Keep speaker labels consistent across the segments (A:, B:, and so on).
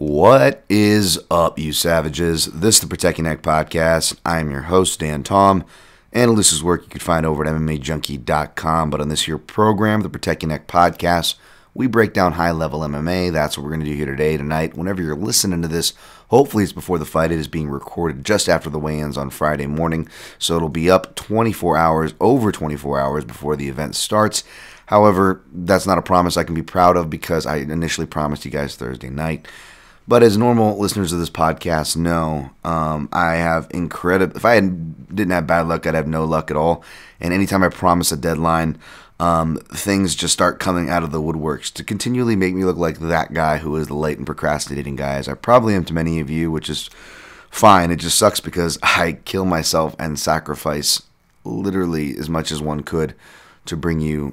A: What is up, you savages? This is the Protect Your Neck Podcast. I'm your host, Dan Tom. And this is work you can find over at MMAJunkie.com. But on this here program, the Protect Your Neck Podcast, we break down high-level MMA. That's what we're going to do here tonight. Whenever you're listening to this, hopefully it's before the fight. It is being recorded just after the weigh-ins on Friday morning. So it'll be up over 24 hours before the event starts. However, that's not a promise I can be proud of because I initially promised you guys Thursday night. But as normal listeners of this podcast know, I have incredible. If I didn't have bad luck, I'd have no luck at all. And anytime I promise a deadline, things just start coming out of the woodworks to continually make me look like that guy who is the late and procrastinating guy, as I probably am to many of you, which is fine. It just sucks because I kill myself and sacrifice literally as much as one could to bring you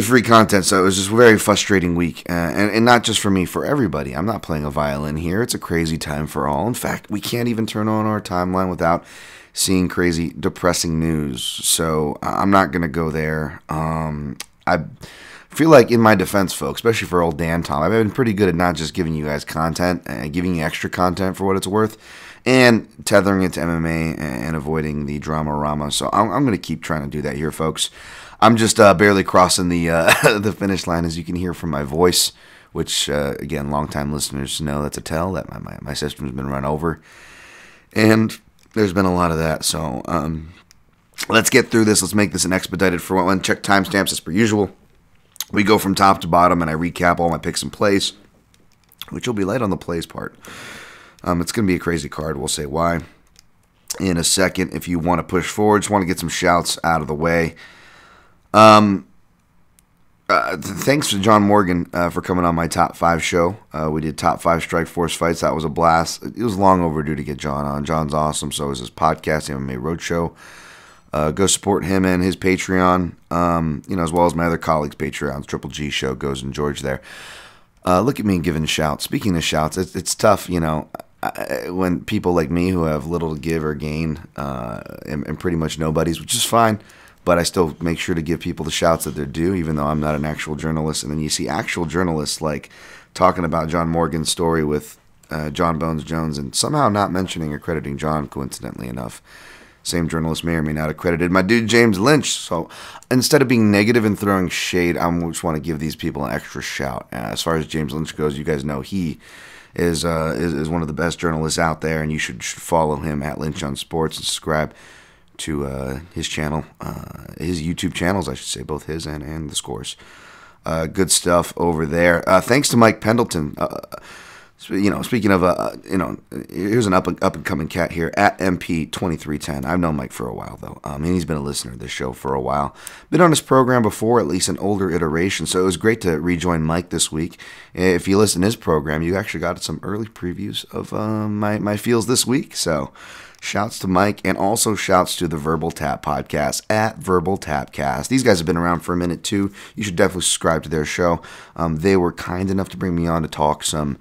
A: free content. So it was just a very frustrating week, and not just for me, for everybody. I'm not playing a violin here. It's a crazy time for all. In fact, we can't even turn on our timeline without seeing crazy, depressing news. So I'm not going to go there. I feel like, in my defense, folks, especially for old Dan Tom, I've been pretty good at not just giving you guys content and giving you extra content for what it's worth, and tethering it to MMA and avoiding the drama-rama. So I'm going to keep trying to do that here, folks. I'm just barely crossing the the finish line, as you can hear from my voice, which, again, longtime listeners know that's a tell that my system's been run over. And there's been a lot of that. So let's get through this. Let's make this an expedited for one. Check timestamps as per usual. We go from top to bottom, and I recap all my picks and plays, which will be light on the plays part. It's going to be a crazy card. We'll say why in a second. If you want to push forward, just want to get some shouts out of the way. Thanks to John Morgan for coming on my top 5 show. We did top 5 Strikeforce fights. That was a blast. It was long overdue to get John on. John's awesome. So is his podcast, MMA Roadshow. Go support him and his Patreon, as well as my other colleagues' Patreons. Triple G Show goes in George there. Look at me giving shouts. Speaking of shouts, it's tough, when people like me who have little to give or gain and pretty much nobodies, which is fine. But I still make sure to give people the shouts that they're due, even though I'm not an actual journalist. And then you see actual journalists like talking about John Morgan's story with John Bones Jones and somehow not mentioning or crediting John, coincidentally enough. Same journalist may or may not have credited my dude James Lynch. So instead of being negative and throwing shade, I just want to give these people an extra shout. As far as James Lynch goes, you guys know he is one of the best journalists out there, and you should follow him at Lynch on Sports and subscribe to his channel, his YouTube channels, I should say, both his and the Scores. Good stuff over there. Thanks to Mike Pendleton. Speaking of, here's an up and coming cat here at MP2310. I've known Mike for a while though, and he's been a listener to this show for a while. Been on his program before, at least an older iteration. So it was great to rejoin Mike this week. If you listen to his program, you actually got some early previews of my feels this week. So shouts to Mike, and also shouts to the Verbal Tap Podcast at Verbal Tapcast. These guys have been around for a minute too. You should definitely subscribe to their show. They were kind enough to bring me on to talk some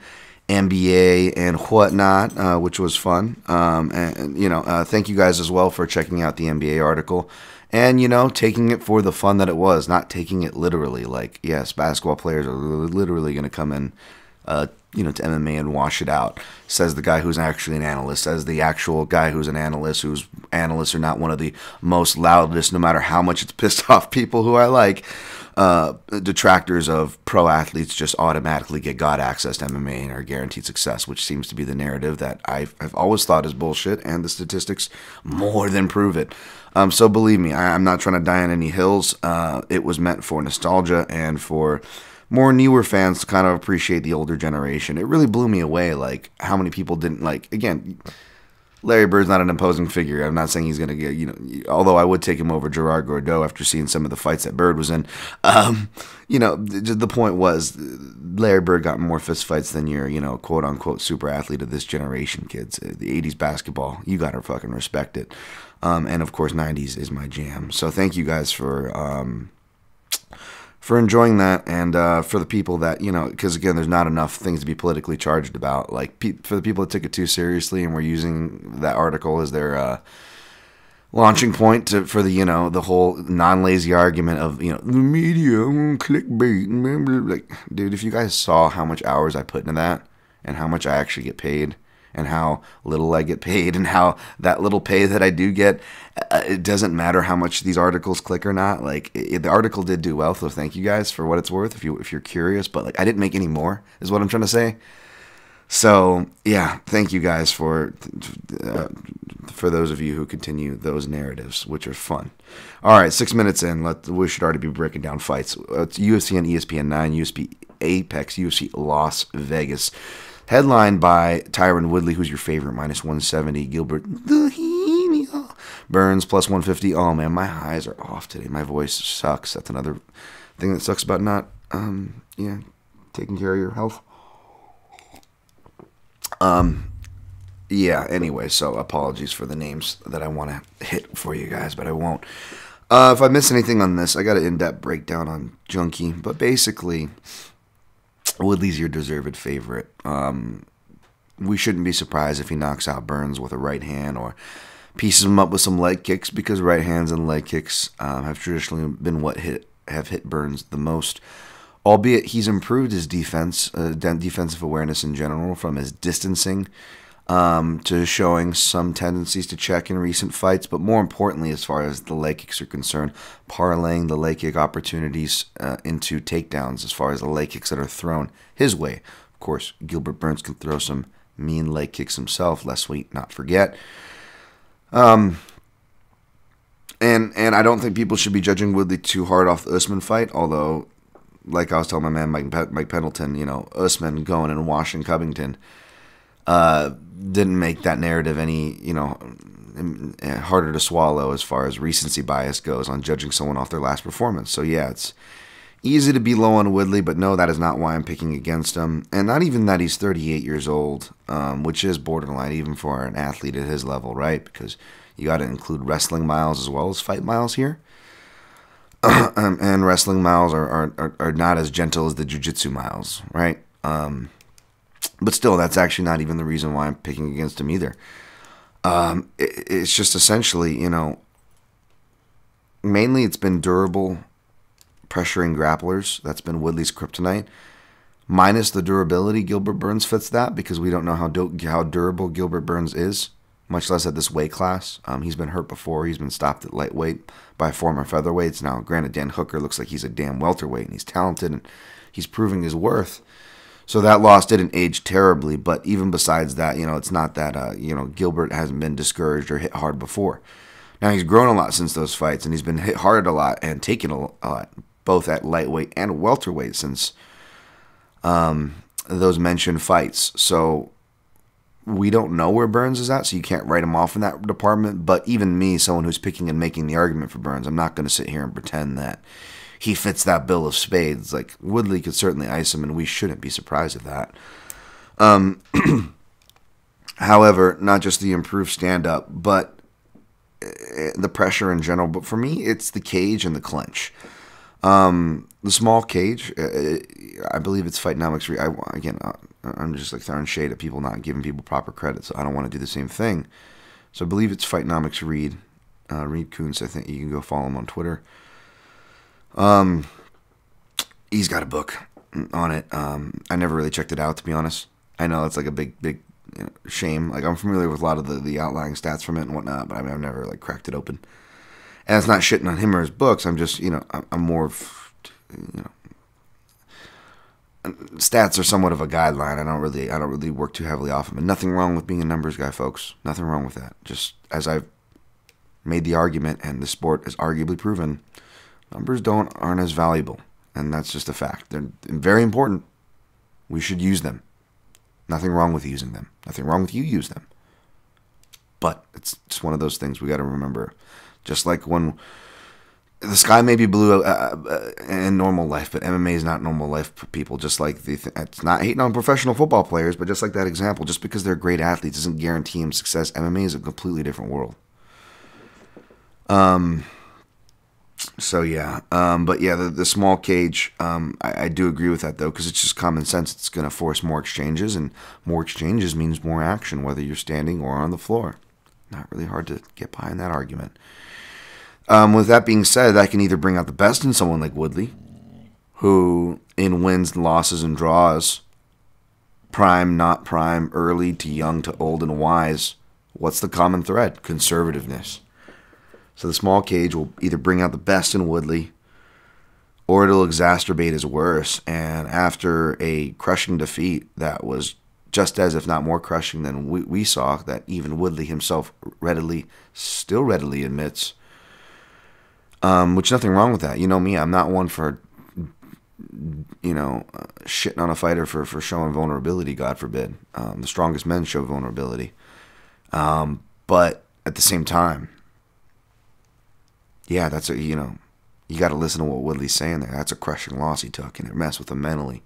A: NBA and whatnot, which was fun. Thank you guys as well for checking out the NBA article and, taking it for the fun that it was, not taking it literally. Like, yes, basketball players are literally going to come in, to MMA and wash it out, says the guy who's actually an analyst, says the actual guy who's an analyst, whose analysts are not one of the most loudest, no matter how much it's pissed off people who I like. Detractors of pro athletes just automatically get God access to MMA and are guaranteed success, which seems to be the narrative that I've always thought is bullshit, and the statistics more than prove it. So believe me, I'm not trying to die on any hills. It was meant for nostalgia and for more newer fans to kind of appreciate the older generation. It really blew me away, like, how many people didn't like, again, Larry Bird's not an imposing figure. I'm not saying he's going to get, although I would take him over Gerard Gordeau after seeing some of the fights that Bird was in. The point was, Larry Bird got more fist fights than your, quote unquote super athlete of this generation, kids. The 80s basketball, you got to fucking respect it. And of course, 90s is my jam. So thank you guys for enjoying that, and for the people that, because again, there's not enough things to be politically charged about. Like, for the people that took it too seriously and were using that article as their launching point for the the whole non-lazy argument of the media clickbait. Like, dude, if you guys saw how much hours I put into that and how much I actually get paid and how little I get paid and how that little pay that I do get, it doesn't matter how much these articles click or not. Like, the article did do well, so thank you guys for what it's worth if you're curious. But like, I didn't make any more, is what I'm trying to say. So yeah, thank you guys for those of you who continue those narratives, which are fun. All right, 6 minutes in, we should already be breaking down fights. It's UFC on ESPN 9, UFC Apex, UFC Las Vegas. Headlined by Tyron Woodley, who's your favorite, -170. Gilbert Burns, +150. Oh, man, my highs are off today. My voice sucks. That's another thing that sucks about not taking care of your health. Yeah, anyway, so apologies for the names that I want to hit for you guys, but I won't. If I miss anything on this, I got an in-depth breakdown on Junkie, but basically, Woodley's your deserved favorite. We shouldn't be surprised if he knocks out Burns with a right hand or pieces him up with some leg kicks, because right hands and leg kicks have traditionally been what have hit Burns the most. Albeit he's improved his defensive awareness in general, from his distancing to showing some tendencies to check in recent fights. But more importantly, as far as the leg kicks are concerned, parlaying the leg kick opportunities into takedowns as far as the leg kicks that are thrown his way. Of course, Gilbert Burns can throw some mean leg kicks himself, lest we not forget. And I don't think people should be judging Woodley too hard off the Usman fight, although, like I was telling my man Mike Pendleton, Usman going and washing Covington didn't make that narrative any, harder to swallow as far as recency bias goes on judging someone off their last performance. So yeah, it's easy to be low on Woodley, but no, that is not why I'm picking against him. And not even that he's 38 years old, which is borderline even for an athlete at his level, right? Because you got to include wrestling miles as well as fight miles here. And wrestling miles are not as gentle as the jiu-jitsu miles, right? But still, that's actually not even the reason why I'm picking against him either. It's just essentially, mainly it's been durable pressuring grapplers. That's been Woodley's kryptonite. Minus the durability, Gilbert Burns fits that, because we don't know how durable Gilbert Burns is, much less at this weight class. He's been hurt before. He's been stopped at lightweight by former featherweights. Now, granted, Dan Hooker looks like he's a damn welterweight, and he's talented, and he's proving his worth. So that loss didn't age terribly, but even besides that, it's not that, Gilbert hasn't been discouraged or hit hard before. Now, he's grown a lot since those fights, and he's been hit hard a lot and taken a lot, both at lightweight and welterweight since those mentioned fights. So we don't know where Burns is at, so you can't write him off in that department. But even me, someone who's picking and making the argument for Burns, I'm not going to sit here and pretend that he fits that bill of spades. Like, Woodley could certainly ice him, and we shouldn't be surprised at that. However, not just the improved stand-up, but the pressure in general. But for me, it's the cage and the clinch. The small cage, I believe it's Fightnomics. I'm just like throwing shade at people not giving people proper credit, so I don't want to do the same thing. So I believe it's Fightnomics Reed. Reed Kuntz, I think you can go follow him on Twitter. He's got a book on it. I never really checked it out, to be honest. I know it's like a big shame. Like, I'm familiar with a lot of the outlying stats from it and whatnot, but I've never like cracked it open. And it's not shitting on him or his books. I'm just, I'm more of, stats are somewhat of a guideline. I don't really work too heavily off them. And nothing wrong with being a numbers guy, folks. Nothing wrong with that. Just as I've made the argument, and the sport is arguably proven, numbers aren't as valuable, and that's just a fact. They're very important. We should use them. Nothing wrong with using them. Nothing wrong with you use them. But it's just one of those things we got to remember. Just like when the sky may be blue in normal life, but MMA is not normal life for people. Just like it's not hating on professional football players, but just like that example, just because they're great athletes doesn't guarantee them success. MMA is a completely different world. So yeah, but yeah, the small cage, I do agree with that though, because it's just common sense. It's going to force more exchanges, and more exchanges means more action, whether you're standing or on the floor. Not really hard to get behind that argument. With that being said, that can either bring out the best in someone like Woodley, who in wins and losses and draws, prime, not prime, early to young to old and wise, what's the common thread? Conservativeness. So the small cage will either bring out the best in Woodley, or it'll exacerbate his worst. And after a crushing defeat that was just as, if not more crushing than we saw, that even Woodley himself still readily admits, which nothing wrong with that. You know me, I'm not one for, shitting on a fighter for showing vulnerability, God forbid. The strongest men show vulnerability. But at the same time, yeah, that's you got to listen to what Woodley's saying there. That's a crushing loss he took, and it messed with him mentally.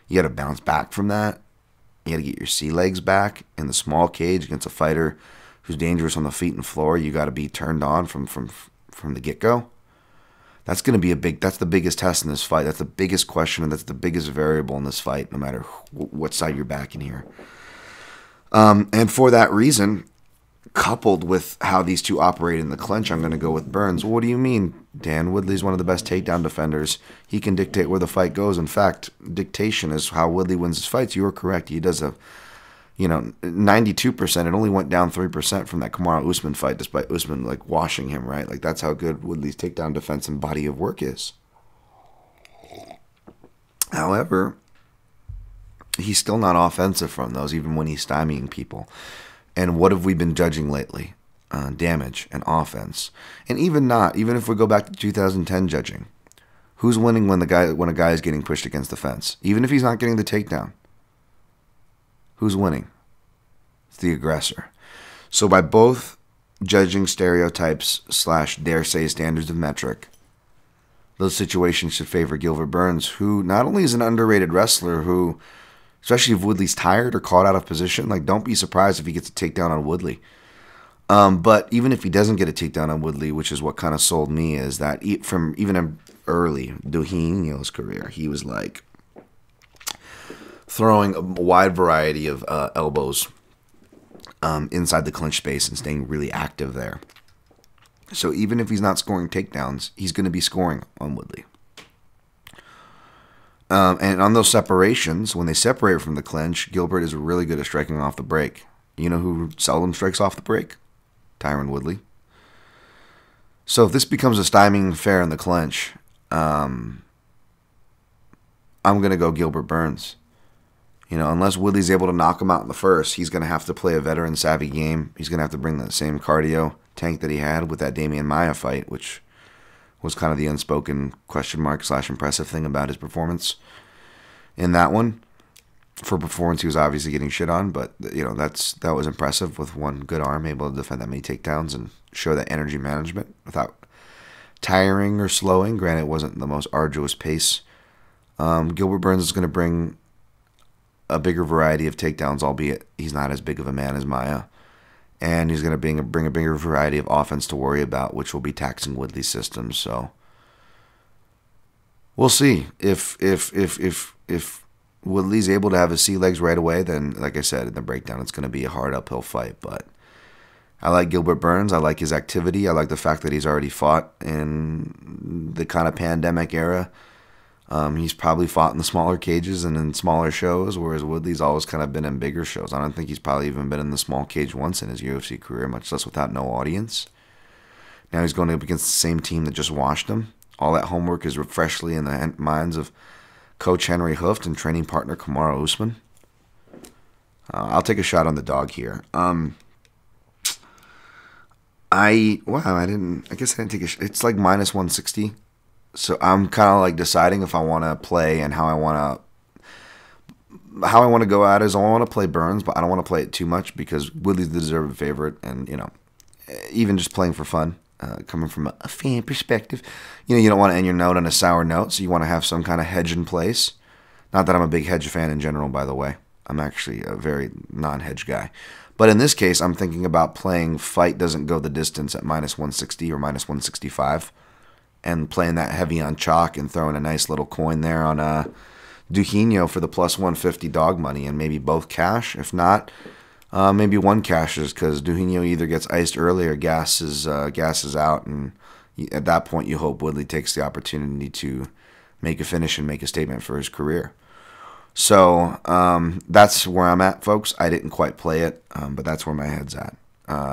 A: You got to bounce back from that. You got to get your sea legs back in the small cage against a fighter who's dangerous on the feet and floor. You got to be turned on from the get-go. That's going to be that's the biggest test in this fight. That's the biggest question, and that's the biggest variable in this fight, no matter what side you're backing here. And for that reason, coupled with how these two operate in the clinch, I'm going to go with Burns. What do you mean, Dan? Woodley's one of the best takedown defenders. He can dictate where the fight goes. In fact, dictation is how Woodley wins his fights. You are correct. He does 92%. It only went down 3% from that Kamaru Usman fight, despite Usman washing him, right? That's how good Woodley's takedown defense and body of work is. However, he's still not offensive from those, even when he's stymieing people. And what have we been judging lately? Damage and offense. And even if we go back to 2010 judging, who's winning when a guy is getting pushed against the fence? Even if he's not getting the takedown, who's winning? It's the aggressor. So by both judging stereotypes / dare say standards of metric, those situations should favor Gilbert Burns, who not only is an underrated wrestler who, especially if Woodley's tired or caught out of position, don't be surprised if he gets a takedown on Woodley. But even if he doesn't get a takedown on Woodley, which is what kind of sold me, is that from even early Duhinho's career, he was throwing a wide variety of elbows inside the clinch space and staying really active there. So even if he's not scoring takedowns, he's going to be scoring on Woodley. And on those separations, when they separate from the clinch, Gilbert is really good at striking off the break. You know who seldom strikes off the break? Tyron Woodley. So if this becomes a stymieing affair in the clinch, I'm going to go Gilbert Burns. Unless Woodley's able to knock him out in the first, he's going to have to play a veteran-savvy game. He's going to have to bring that same cardio tank that he had with that Damian Maia fight, which was kind of the unspoken question mark / impressive thing about his performance in that one. For performance, he was obviously getting shit on, but that was impressive with one good arm, able to defend that many takedowns and show that energy management without tiring or slowing. Granted, it wasn't the most arduous pace. Gilbert Burns is going to bring a bigger variety of takedowns, albeit he's not as big of a man as Maia. And he's going to bring a bigger variety of offense to worry about, which will be taxing Woodley's systems. So we'll see if Woodley's able to have his sea legs right away. Then, like I said in the breakdown, it's going to be a hard uphill fight. But I like Gilbert Burns. I like his activity. I like the fact that he's already fought in the kind of pandemic era. He's probably fought in the smaller cages and in smaller shows, whereas Woodley's always kind of been in bigger shows. I don't think he's probably even been in the small cage once in his UFC career, much less without no audience. Now he's going up against the same team that just washed him. All that homework is freshly in the minds of Coach Henry Hooft and training partner Kamaru Usman. I'll take a shot on the dog here. I guess I didn't take a shot. It's minus 160. So I'm kind of deciding if I want to play and how I want to go at it. Is I want to play Burns, but I don't want to play it too much because Woodley's the deserved favorite, and even just playing for fun, coming from a fan perspective, you don't want to end your note on a sour note, so you want to have some kind of hedge in place. Not that I'm a big hedge fan in general, by the way. I'm actually a very non-hedge guy. But in this case, I'm thinking about playing fight doesn't go the distance at minus 160 or minus 165. And playing that heavy on chalk and throwing a nice little coin there on Duhinho for the plus 150 dog money and maybe both cash. If not, Maybe one cashes because Duhinho either gets iced early or gas is out, and at that point you hope Woodley takes the opportunity to make a finish and make a statement for his career. So that's where I'm at, folks. I didn't quite play it, but that's where my head's at.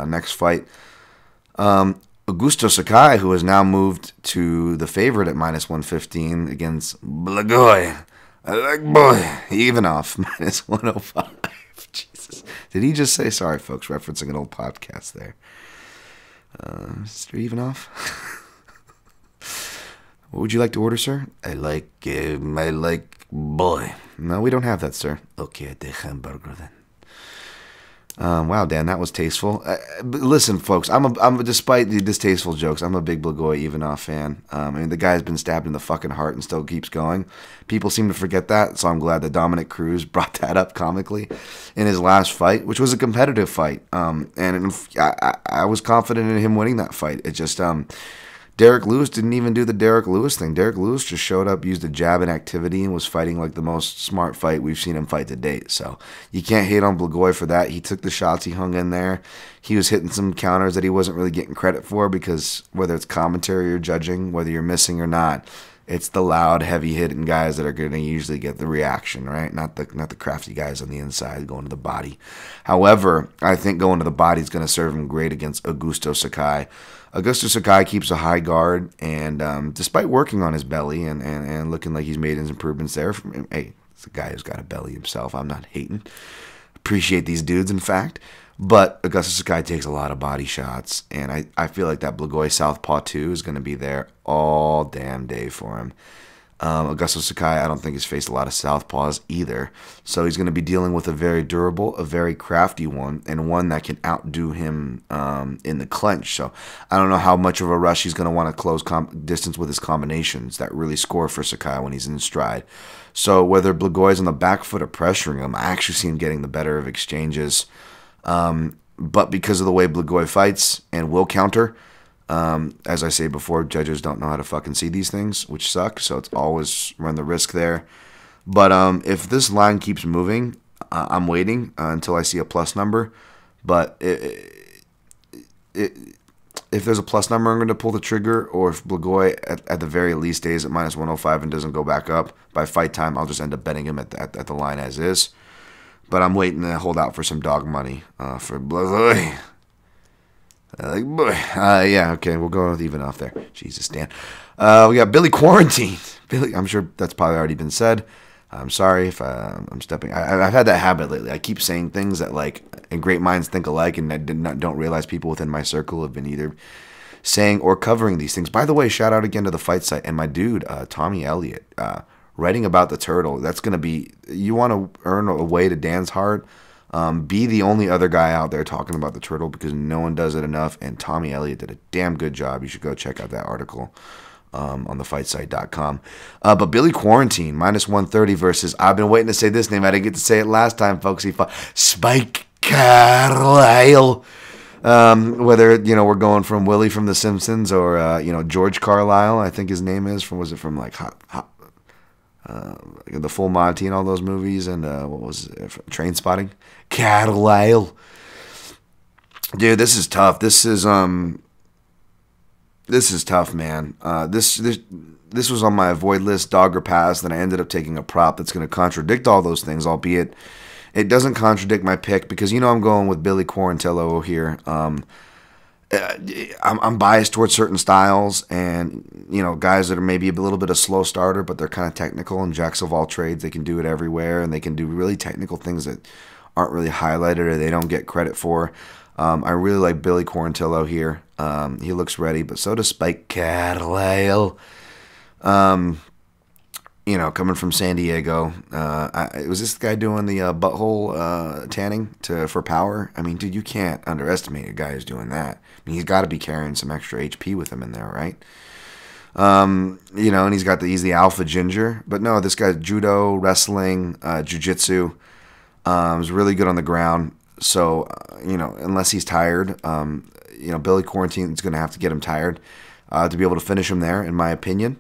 A: Next fight, Augusto Sakai, who has now moved to the favorite at -115 against Blagoy. I like boy. Ivanov, -105. Jesus. Did he just say, sorry, folks, referencing an old podcast there. Mr. Ivanov? What would you like to order, sir? I like boy. No, we don't have that, sir. Okay, the hamburger then. Wow, Dan, that was tasteful. Listen, folks, despite the distasteful jokes, I'm a big Blagoy Ivanov fan. I mean, the guy's been stabbed in the fucking heart and still keeps going. People seem to forget that, so I'm glad that Dominic Cruz brought that up comically in his last fight, which was a competitive fight. And I was confident in him winning that fight. It just Derek Lewis didn't even do the Derek Lewis thing. Derek Lewis just showed up, used a jab and activity, and was fighting like the most smart fight we've seen him fight to date. So you can't hate on Blagoy for that. He took the shots. He hung in there. He was hitting some counters that he wasn't really getting credit for because whether it's commentary or judging, whether you're missing or not, it's the loud, heavy-hitting guys that are going to usually get the reaction, right? Not the crafty guys on the inside going to the body. However, I think going to the body is going to serve him great against Augusto Sakai. Augusto Sakai keeps a high guard, and despite working on his belly and looking like he's made his improvements there, hey, it's a guy who's got a belly himself. I'm not hating. Appreciate these dudes, in fact. But Augusto Sakai takes a lot of body shots, and I feel like that Blagoy Southpaw 2 is going to be there all damn day for him. Augusto Sakai, I don't think has faced a lot of southpaws either. So he's going to be dealing with a very durable, a very crafty one, and one that can outdo him in the clinch. So I don't know how much of a rush he's going to want to close distance with his combinations that really score for Sakai when he's in stride. So whether Blagoy's on the back foot or pressuring him, I actually see him getting the better of exchanges. But because of the way Blagoy fights and will counter, as I say before, judges don't know how to fucking see these things, which sucks. So it's always run the risk there. But if this line keeps moving, I'm waiting until I see a plus number. But if there's a plus number, I'm going to pull the trigger. Or if Blagoy at the very least stays at -105 and doesn't go back up by fight time, I'll just end up betting him at the line as is. But I'm waiting to hold out for some dog money for Blagoy. Like, boy. Yeah, okay, we'll go with Ivanov there. Jesus, Dan. We got Billy Quarantine. Billy, I'm sure that's probably already been said. I'm sorry if I'm stepping. I've had that habit lately. I keep saying things that, like, and great minds think alike, and I don't realize people within my circle have been either saying or covering these things. By the way, shout out again to the Fight Site and my dude, Tommy Elliott, writing about the turtle. That's going to be, you want to earn a way to Dan's heart. Be the only other guy out there talking about the turtle because no one does it enough, and Tommy Elliott did a damn good job. You should go check out that article on thefightsite.com. But Billy Quarantine, -130 versus, I've been waiting to say this name. I didn't get to say it last time, folks. He fought Spike Carlisle. Whether, we're going from Willie from The Simpsons or, George Carlisle, I think his name is, was it from like the Full Monty and all those movies, and what was it, Train Spotting? Carlisle. Dude, this is tough. This is tough, man. This was on my avoid list, dog or pass. Then I ended up taking a prop that's going to contradict all those things, albeit it doesn't contradict my pick because I'm going with Billy Quarantillo here. I'm biased towards certain styles and, guys that are maybe a little bit of slow starter, but they're kind of technical and jacks of all trades. They can do it everywhere, and they can do really technical things that aren't really highlighted or they don't get credit for. I really like Billy Quarantillo here. He looks ready, but so does Spike Carlisle. Coming from San Diego. Was this guy doing the butthole tanning for power? I mean, dude, you can't underestimate a guy who's doing that. I mean, he's got to be carrying some extra HP with him in there, right? And he's the alpha ginger. But no, this guy's judo, wrestling, jiu-jitsu. Is really good on the ground. So, unless he's tired, Billy Quarantine is going to have to get him tired to be able to finish him there, in my opinion.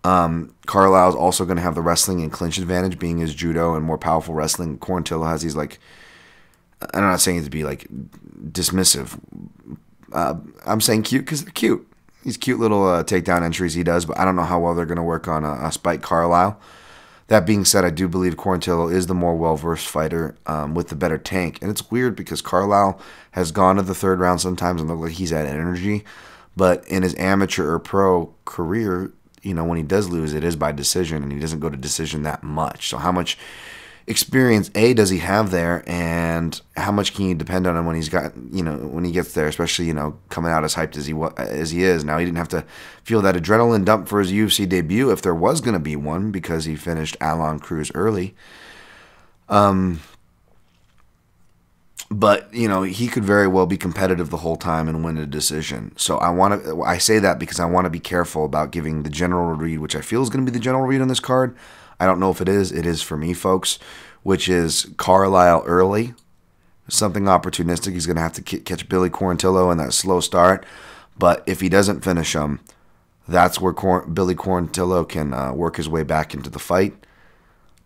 A: Carlisle's also going to have the wrestling and clinch advantage, being his judo and more powerful wrestling. Quarantillo has these I'm not saying it to be like dismissive. I'm saying cute because they're cute. These cute little takedown entries he does, but I don't know how well they're going to work on a Spike Carlisle. That being said, I do believe Quarantillo is the more well-versed fighter with the better tank. And it's weird because Carlisle has gone to the third round sometimes and looked like he's had energy. But in his amateur or pro career, when he does lose, it is by decision, and he doesn't go to decision that much. So how much experience does he have there, and how much can you depend on him when he's got when he gets there, especially coming out as hyped as he is now? He didn't have to feel that adrenaline dump for his UFC debut, if there was going to be one, because he finished Alon Cruz early. But he could very well be competitive the whole time and win a decision. So I say that because I want to be careful about giving the general read, which I feel is going to be the general read on this card. I don't know if it is. It is for me, folks, which is Carlisle early. Something opportunistic. He's going to have to catch Billy Quarantillo in that slow start. But if he doesn't finish him, that's where Billy Quarantillo can work his way back into the fight.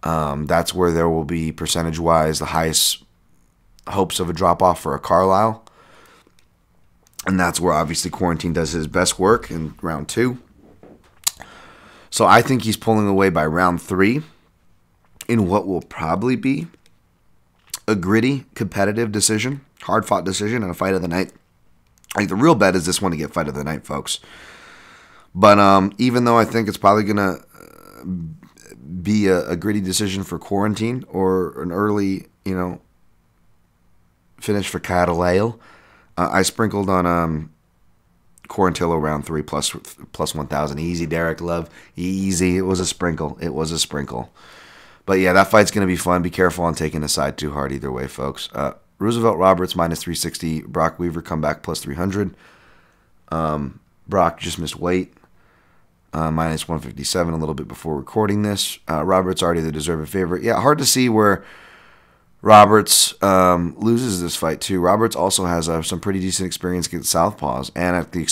A: That's where there will be, percentage-wise, the highest hopes of a drop-off for a Carlisle. And that's where, obviously, Quarantine does his best work in round 2. So I think he's pulling away by round 3 in what will probably be a gritty, competitive decision, hard-fought decision, and a fight of the night. I think the real bet is this one to get fight of the night, folks. But even though I think it's probably going to be a gritty decision for Quarantine or an early, finish for Carlisle, I sprinkled on Quarantillo round 3 plus 1,000. Easy, Derek Love. Easy. It was a sprinkle. But yeah, that fight's going to be fun. Be careful on taking a side too hard either way, folks. Roosevelt Roberts minus 360. Brock Weaver comeback plus 300. Brock just missed weight. Minus 157 a little bit before recording this. Roberts already the deserved favorite. Yeah, hard to see where Roberts loses this fight too. Roberts also has some pretty decent experience against southpaws and at the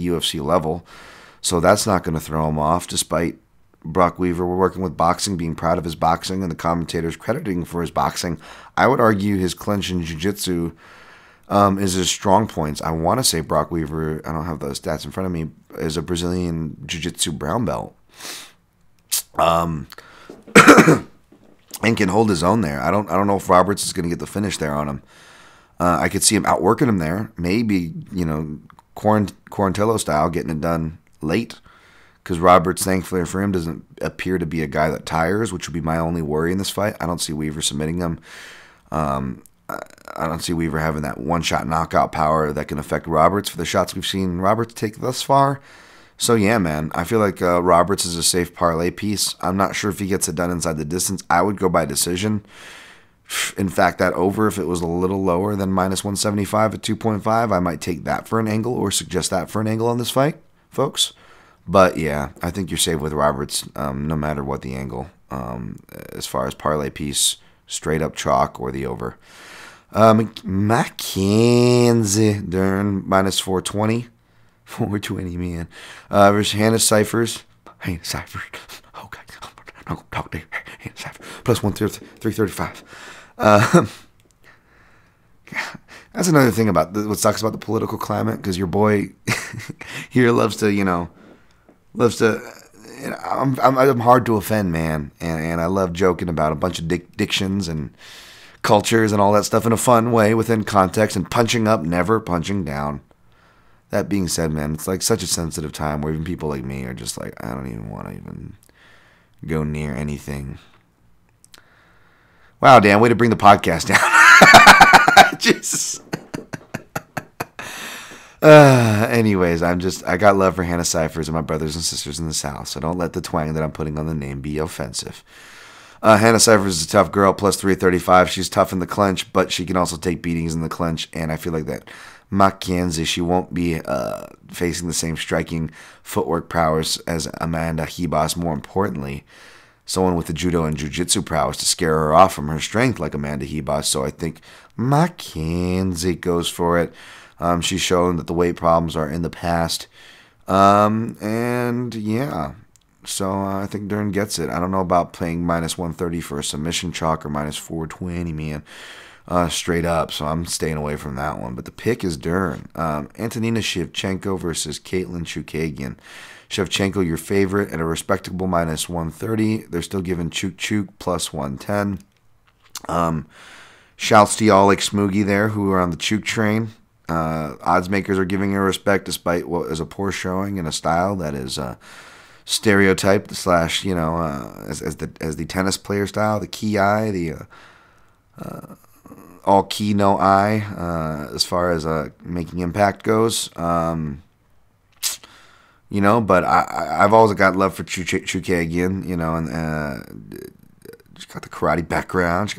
A: UFC level, so that's not going to throw him off. Despite Brock Weaver, we're working with boxing, being proud of his boxing, and the commentators crediting for his boxing. I would argue his clinch and jiu-jitsu is his strong points. I want to say Brock Weaver, I don't have those stats in front of me, is a Brazilian jiu-jitsu brown belt. And can hold his own there. I don't know if Roberts is going to get the finish there on him. I could see him outworking him there. Maybe, Quarantillo style, getting it done late. Because Roberts, thankfully for him, doesn't appear to be a guy that tires, which would be my only worry in this fight. I don't see Weaver submitting him. I don't see Weaver having that one-shot knockout power that can affect Roberts for the shots we've seen Roberts take thus far. So, yeah, man, I feel like Roberts is a safe parlay piece. I'm not sure if he gets it done inside the distance. I would go by decision. In fact, that over, if it was a little lower than minus 175 at 2.5, I might take that for an angle or suggest that for an angle on this fight, folks. But, yeah, I think you're safe with Roberts no matter what the angle as far as parlay piece, straight up chalk or the over. Mackenzie Dern minus 420. 420, man. Versus Hannah Cyphers. Hannah Cyphers. Oh, God. Don't talk to Hannah Cyphers. Plus 335. That's another thing about what sucks about the political climate, because your boy here loves to. I'm hard to offend, man, and I love joking about a bunch of dictions and cultures and all that stuff in a fun way within context, and punching up, never punching down. That being said, man, it's like such a sensitive time where even people like me are just like, I don't even want to even go near anything. Wow, Dan, way to bring the podcast down. Jesus. Anyways, I got love for Hannah Cyphers and my brothers and sisters in the South, so don't let the twang that I'm putting on the name be offensive. Hannah Cyphers is a tough girl, plus 335. She's tough in the clinch, but she can also take beatings in the clinch, and I feel like that Mackenzie, she won't be facing the same striking footwork prowess as Amanda Ribas. More importantly, someone with the judo and jiu-jitsu prowess to scare her off from her strength like Amanda Ribas. So I think Mackenzie goes for it. She's shown that the weight problems are in the past. And yeah, so I think Dern gets it. I don't know about playing minus 130 for a submission chalk or minus 420, man. straight up, so I'm staying away from that one. But the pick is Dern. Antonina Shevchenko versus Caitlin Chookagian. Shevchenko, your favorite, at a respectable minus 130. They're still giving Chook plus 110. Shouts to y'all like Smoogie there, who are on the Chook train. Odds makers are giving her respect despite what is a poor showing in a style that is stereotyped slash, as the tennis player style, the key eye, the all key no eye, as far as making impact goes. But I've always got love for Chookagian, and she's got the karate background.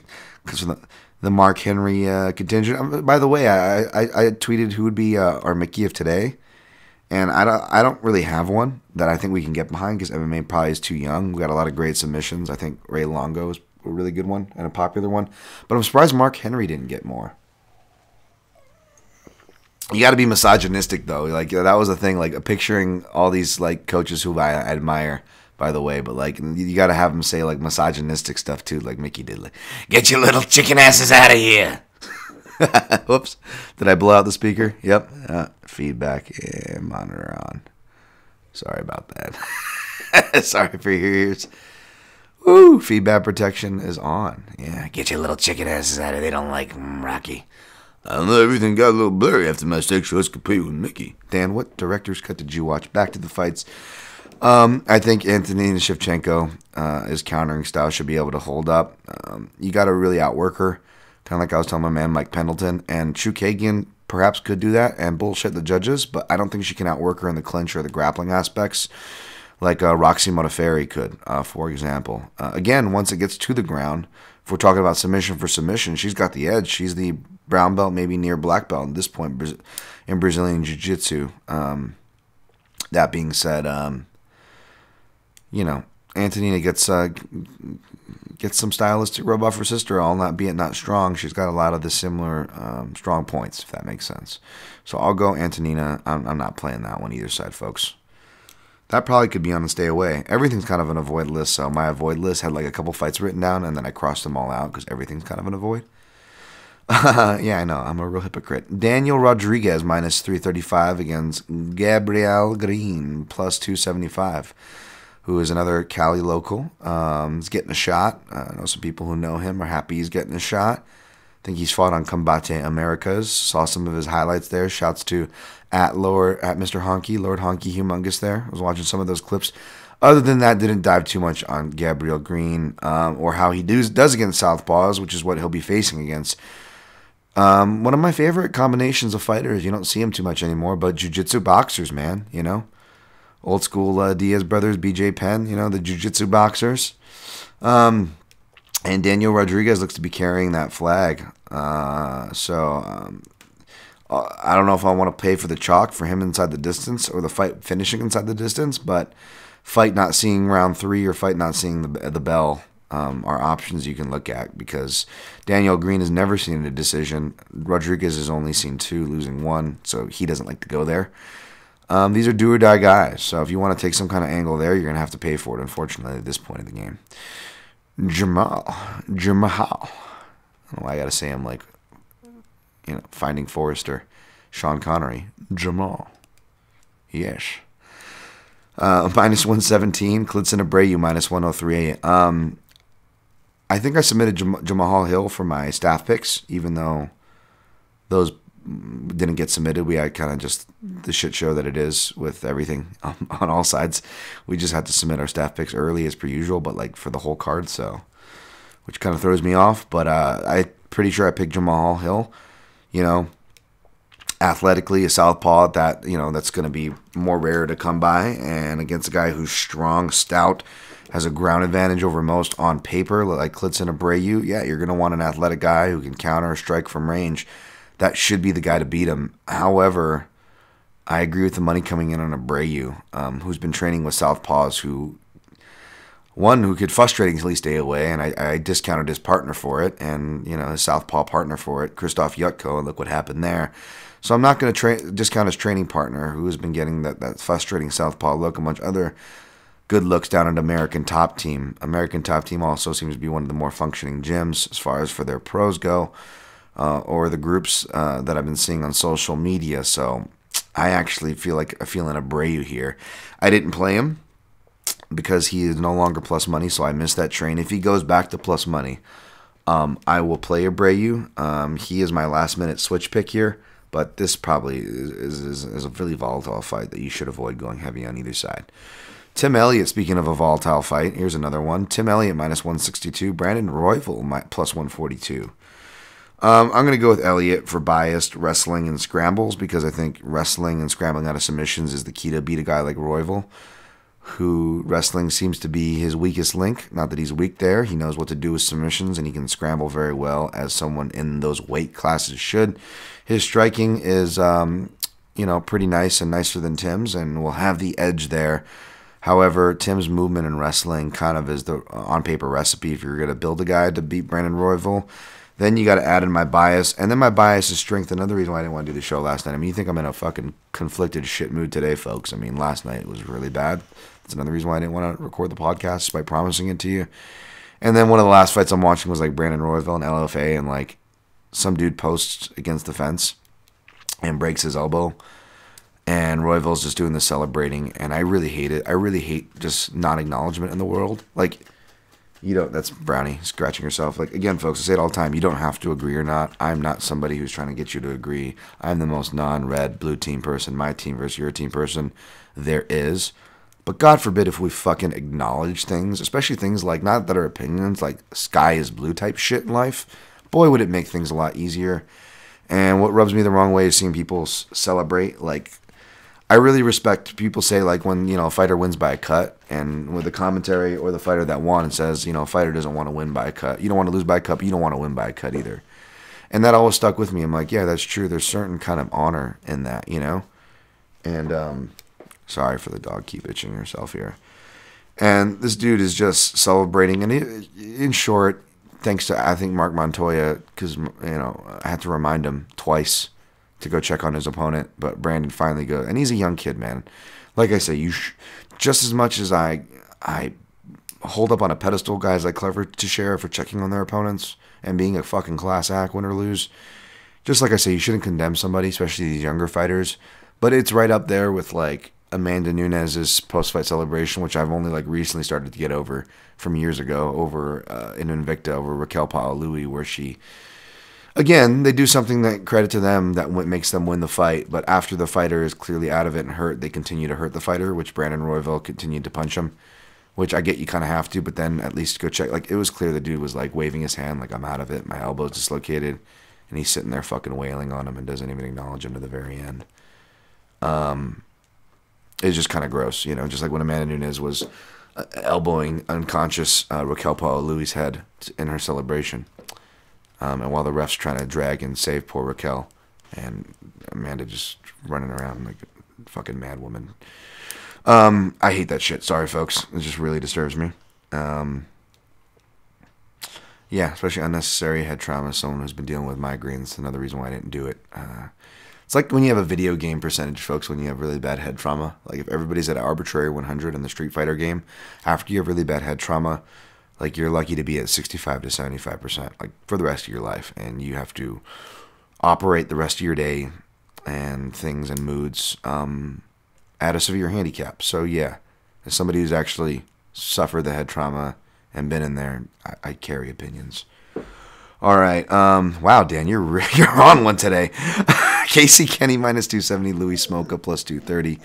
A: Because of the Mark Henry contingent. By the way, I tweeted who would be our Mickey of today, and I don't really have one that I think we can get behind because MMA probably is too young. We got a lot of great submissions. I think Ray Longo is a really good one and a popular one, but I'm surprised Mark Henry didn't get more. You got to be misogynistic though. Like that was the thing. Like picturing all these like coaches who I admire. By the way, but like you got to have them say like misogynistic stuff too, like Mickey did. Like, get your little chicken asses out of here. Whoops, did I blow out the speaker? Yep. Feedback and monitor on. Sorry about that. Sorry for your ears. Woo! Feedback protection is on. Yeah, get your little chicken asses out of here. They don't like Rocky. I don't know, everything got a little blurry after my sexual escapade with Mickey. Dan, what director's cut did you watch? Back to the fights. I think Antonina Shevchenko, his countering style should be able to hold up. You got to really outwork her, kind of like I was telling my man Mike Pendleton. And Chookagian perhaps could do that and bullshit the judges, but I don't think she can outwork her in the clinch or the grappling aspects like Roxy Modafferi could, for example. Again, once it gets to the ground, if we're talking about submission for submission, she's got the edge. She's the brown belt, maybe near black belt at this point in Brazilian Jiu-Jitsu. That being said, Antonina gets some stylistic rub off her sister, all not being not strong. She's got a lot of the similar strong points, if that makes sense. So I'll go Antonina. I'm not playing that one either side, folks. That probably could be on the stay away. Everything's kind of an avoid list, so my avoid list had like a couple fights written down, and then I crossed them all out because everything's kind of an avoid. Yeah, I know. I'm a real hypocrite. Daniel Rodriguez minus 335 against Gabriel Green plus 275. Who is another Cali local. He's getting a shot. I know some people who know him are happy he's getting a shot. I think he's fought on Combate Americas. Saw some of his highlights there. Shouts to at Mr. Honky, Lord Honky Humongous there. I was watching some of those clips. Other than that, didn't dive too much on Gabriel Green or how he does against Southpaws, which is what he'll be facing against. One of my favorite combinations of fighters. You don't see him too much anymore, but jiu-jitsu boxers, man, Old school Diaz brothers, BJ Penn, the jiu-jitsu boxers. And Daniel Rodriguez looks to be carrying that flag. I don't know if I want to pay for the chalk for him inside the distance or the fight finishing inside the distance, but fight not seeing round 3 or fight not seeing the bell are options you can look at because Daniel Green has never seen a decision. Rodriguez has only seen 2, losing 1, so he doesn't like to go there. These are do-or-die guys, so if you want to take some kind of angle there, you're going to have to pay for it, unfortunately, at this point of the game. Jamal. I don't know why I got to say him like, Finding Forrester. Sean Connery. Jamal. Yes. Minus 117. Klidson Abreu, minus 103. I think I submitted Jamal Hill for my staff picks, even though those didn't get submitted. We had kind of just the shit show that it is with everything on all sides. We just had to submit our staff picks early as per usual, but like for the whole card, so which kind of throws me off. But I'm pretty sure I picked Jamal Hill. Athletically, a southpaw that that's going to be more rare to come by, and against a guy who's strong, stout, has a ground advantage over most on paper, like Klidson Abreu. Yeah, you're going to want an athletic guy who can counter or strike from range. That should be the guy to beat him. However, I agree with the money coming in on Abreu, who's been training with southpaws who could frustratingly stay away, and I discounted his partner for it, and his southpaw partner for it, Krzysztof Yutko, and look what happened there. So I'm not going to discount his training partner, who has been getting that frustrating southpaw look, among other good looks down at American Top Team. American Top Team also seems to be one of the more functioning gyms as far as for their pros go. or the groups that I've been seeing on social media. So I actually feel like I feel an Abreu here. I didn't play him because he is no longer plus money, so I missed that train. If he goes back to plus money, I will play Abreu. He is my last minute switch pick here, but this probably is a really volatile fight that you should avoid going heavy on either side. Tim Elliott, speaking of a volatile fight, here's another one. Tim Elliott minus 162, Brandon Royval plus 142. I'm going to go with Elliott for biased wrestling and scrambles because I think wrestling and scrambling out of submissions is the key to beat a guy like Royval, who wrestling seems to be his weakest link. Not that he's weak there. He knows what to do with submissions, and he can scramble very well, as someone in those weight classes should. His striking is, pretty nice and nicer than Tim's, and will have the edge there. However, Tim's movement in wrestling kind of is the on-paper recipe if you're going to build a guy to beat Brandon Royval. Then you got to add in my bias, and then my bias is strength. Another reason why I didn't want to do the show last night. I mean, you think I'm in a fucking conflicted shit mood today, folks. I mean, last night was really bad. That's another reason why I didn't want to record the podcast by promising it to you. And then one of the last fights I'm watching was like Brandon Royval and LFA, and like some dude posts against the fence and breaks his elbow. And Royval's just doing the celebrating, and I really hate it. I really hate just non-acknowledgement in the world. Like, that's Brownie scratching herself. Like, again, folks, I say it all the time. You don't have to agree or not. I'm not somebody who's trying to get you to agree. I'm the most non-red blue team person, my team versus your team person there is. But God forbid if we fucking acknowledge things, especially things like, not that are opinions, like sky is blue type shit in life. Boy, would it make things a lot easier. And what rubs me the wrong way is seeing people celebrate. Like, I really respect people say, like, when, a fighter wins by a cut, and with the commentary or the fighter that won says, a fighter doesn't want to win by a cut. You don't want to lose by a cut, but you don't want to win by a cut either. And that always stuck with me. I'm like, yeah, that's true. There's certain kind of honor in that, And, sorry for the dog, keep itching herself here. And this dude is just celebrating. And in short, thanks to, I think, Mark Montoya, because, I had to remind him twice to go check on his opponent, but Brandon finally goes, and he's a young kid, man. Like I say, just as much as I hold up on a pedestal guys like Clever to share for checking on their opponents and being a fucking class act, win or lose. Just like I say, you shouldn't condemn somebody, especially these younger fighters. But it's right up there with like Amanda Nunes's post-fight celebration, which I've only like recently started to get over from years ago, over in Invicta over Raquel Paolui, where she. Again, they do something that, credit to them, that makes them win the fight. But after the fighter is clearly out of it and hurt, they continue to hurt the fighter, which Brandon Royval continued to punch him. Which I get you kind of have to, but then at least go check. Like, it was clear the dude was like waving his hand like, I'm out of it, my elbow's dislocated. And he's sitting there fucking wailing on him and doesn't even acknowledge him to the very end. It's just kind of gross, just like when Amanda Nunes was elbowing unconscious Raquel Paolui's head in her celebration. And while the ref's trying to drag and save poor Raquel, and Amanda just running around like a fucking mad woman. I hate that shit. Sorry, folks. It just really disturbs me. Yeah, especially unnecessary head trauma. Someone who's been dealing with migraines. Another reason why I didn't do it. It's like when you have a video game percentage, folks, when you have really bad head trauma. Like if everybody's at an arbitrary 100 in the Street Fighter game, after you have really bad head trauma, like you're lucky to be at 65 to 75%, like for the rest of your life. And you have to operate the rest of your day and things and moods at a severe handicap. So yeah, as somebody who's actually suffered the head trauma and been in there, I carry opinions. All right. Wow, Dan, you're on one today. Casey Kenny minus 270, Louis Smoka plus 230.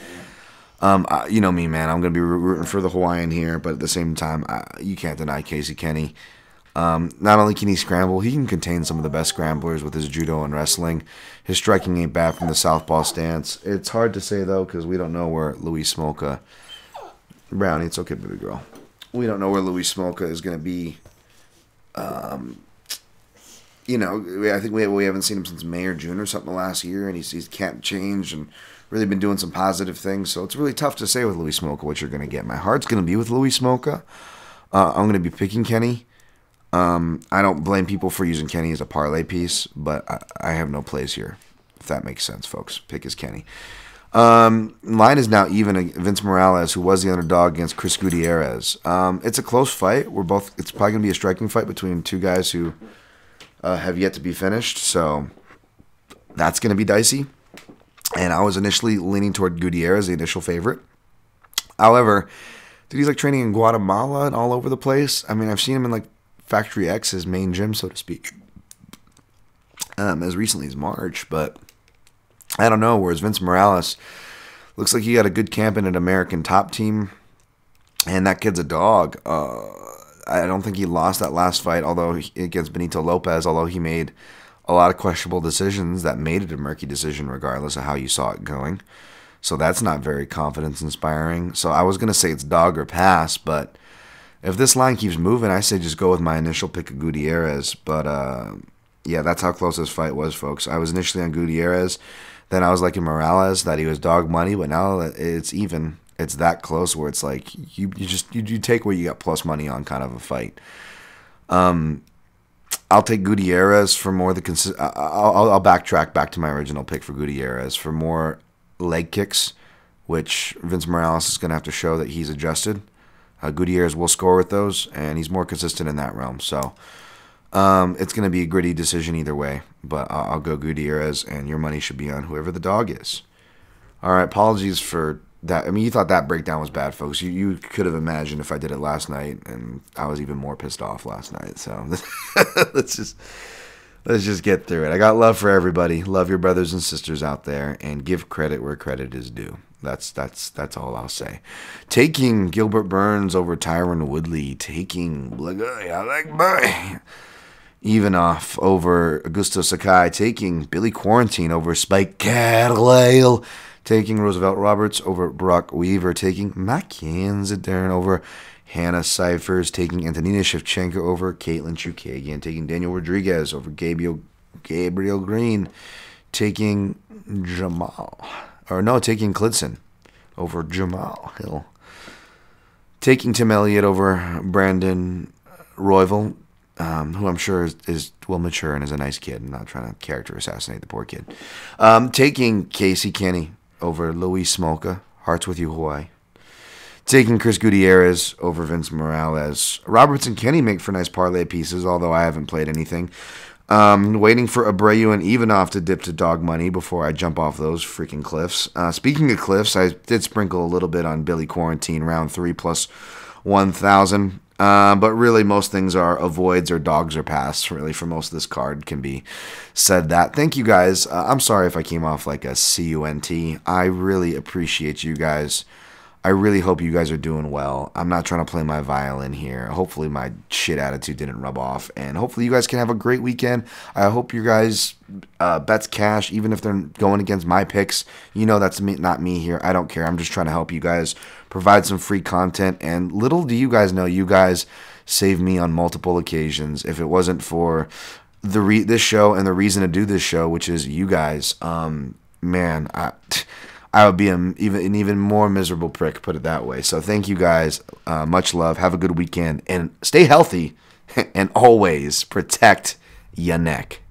A: You know me, man. I'm going to be rooting for the Hawaiian here, but at the same time, you can't deny Casey Kenny. Not only can he scramble, he can contain some of the best scramblers with his judo and wrestling. His striking ain't bad from the southpaw stance. It's hard to say, though, because we don't know where Louis Smoka... Brownie, it's okay, baby girl. We don't know where Louis Smoka is going to be. I think we haven't seen him since May or June or something last year, and he's can't change and really been doing some positive things. So it's really tough to say with Louis Smoka what you're going to get. My heart's going to be with Louis Smoka. I'm going to be picking Kenny. I don't blame people for using Kenny as a parlay piece, but I have no plays here, if that makes sense, folks. Pick is Kenny. Line is now even. Vince Morales, who was the underdog, against Chris Gutierrez. It's a close fight. It's probably going to be a striking fight between two guys who have yet to be finished, so that's going to be dicey. And I was initially leaning toward Gutierrez, the initial favorite. However, dude, he's like training in Guatemala and all over the place. I mean, I've seen him in like Factory X, his main gym, so to speak, as recently as March. But I don't know. Whereas Vince Morales looks like he got a good camp in an American Top Team, and that kid's a dog. I don't think he lost that last fight, although against Benito Lopez, although he made a lot of questionable decisions that made it a murky decision regardless of how you saw it going. So that's not very confidence-inspiring. So I was going to say it's dog or pass, but if this line keeps moving, I say just go with my initial pick of Gutierrez. But, yeah, that's how close this fight was, folks. I was initially on Gutierrez. Then I was liking Morales, that he was dog money. But now that it's even, it's that close where it's like you take what you got plus money on kind of a fight. I'll take Gutierrez for more the I'll backtrack back to my original pick for Gutierrez for more leg kicks, which Vince Morales is going to have to show that he's adjusted. Gutierrez will score with those, and he's more consistent in that realm. So it's going to be a gritty decision either way, but I'll go Gutierrez, and your money should be on whoever the dog is. All right, apologies for that. I mean, you thought that breakdown was bad, folks. You could have imagined if I did it last night, and I was even more pissed off last night. So let's just get through it. I got love for everybody. Love your brothers and sisters out there, and give credit where credit is due. That's all I'll say. Taking Gilbert Burns over Tyron Woodley. Taking Ivanov over Augusto Sakai. Taking Billy Quarantine over Spike Carlisle. Taking Roosevelt Roberts over Brock Weaver. Taking Mackenzie Dern over Hannah Cyphers. Taking Antonina Shevchenko over Caitlin Chukagian. Taking Daniel Rodriguez over Gabriel Green. Taking taking Klidson over Jamal Hill. Taking Tim Elliott over Brandon Royval, who I'm sure will mature and is a nice kid. I'm not trying to character assassinate the poor kid. Taking Casey Kenny over Luis Smolka. Hearts with you, Hawaii. Taking Chris Gutierrez over Vince Morales. Roberts and Kenny make for nice parlay pieces, although I haven't played anything. Waiting for Abreu and Ivanov to dip to dog money before I jump off those freaking cliffs. Speaking of cliffs, I did sprinkle a little bit on Billy Quarantine, round 3 plus 1,000. But really, most things are avoids or dogs or pass. Really, for most of this card can be said that. Thank you guys. I'm sorry if I came off like a CUNT. I really appreciate you guys. I really hope you guys are doing well. I'm not trying to play my violin here. Hopefully my shit attitude didn't rub off. And hopefully you guys can have a great weekend. I hope you guys bets cash, even if they're going against my picks. You know that's not me here. I don't care. I'm just trying to help you guys provide some free content. And little do you guys know, you guys saved me on multiple occasions. If it wasn't for this show and the reason to do this show, which is you guys, man, I would be an even more miserable prick, put it that way. So thank you guys. Much love. Have a good weekend. And stay healthy. And always protect your neck.